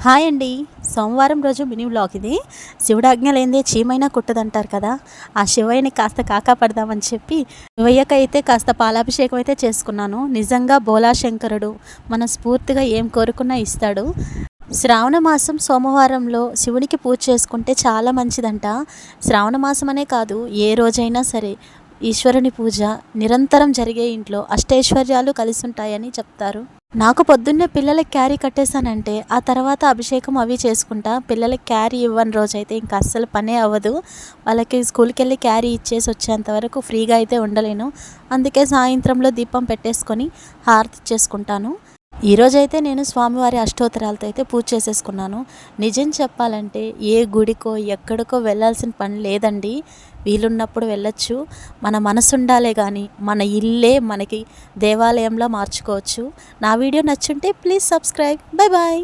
Hi అండి. సోమవారం రోజు మినీ వ్లాగ్ ఇది. శివుడాజ్ఞ లేనిదే చీమైనా కుట్టదంటారు కదా. ఆ శివయ్యని కాస్త కాకా పడదామని చెప్పి శివయ్యకైతే కాస్త పాలాభిషేకం అయితే చేసుకున్నాను. నిజంగా బోలాశంకరుడు మనస్ఫూర్తిగా ఏం కోరుకున్నా ఇస్తాడు. శ్రావణ మాసం సోమవారంలో శివునికి పూజ చేసుకుంటే చాలా మంచిదంట. శ్రావణ మాసం అనే కాదు, ఏ రోజైనా సరే ఈశ్వరుని పూజ నిరంతరం జరిగే ఇంట్లో అష్టైశ్వర్యాలు కలిసి ఉంటాయని చెప్తారు. నాకు పొద్దున్నే పిల్లలకి క్యారీ కట్టేశానంటే ఆ తర్వాత అభిషేకం అవి చేసుకుంటా. పిల్లలకి క్యారీ ఇవ్వని రోజైతే ఇంకా అస్సలు పనే అవ్వదు. వాళ్ళకి స్కూల్కి వెళ్ళి క్యారీ ఇచ్చేసి వచ్చేంత వరకు ఫ్రీగా అయితే ఉండలేను. అందుకే సాయంత్రంలో దీపం పెట్టేసుకొని హారతి ఇచ్చేసుకుంటాను. ఈరోజైతే నేను స్వామివారి అష్టోత్తరాలతో అయితే పూజ చేసేసుకున్నాను. నిజం చెప్పాలంటే ఏ గుడికో ఎక్కడికో వెళ్ళాల్సిన పని లేదండి. వీలున్నప్పుడు వెళ్ళొచ్చు. మన మనసు ఉండాలే కానీ మన ఇల్లే మనకి దేవాలయంలో మార్చుకోవచ్చు. నా వీడియో నచ్చుంటే ప్లీజ్ సబ్స్క్రైబ్. Bye bye.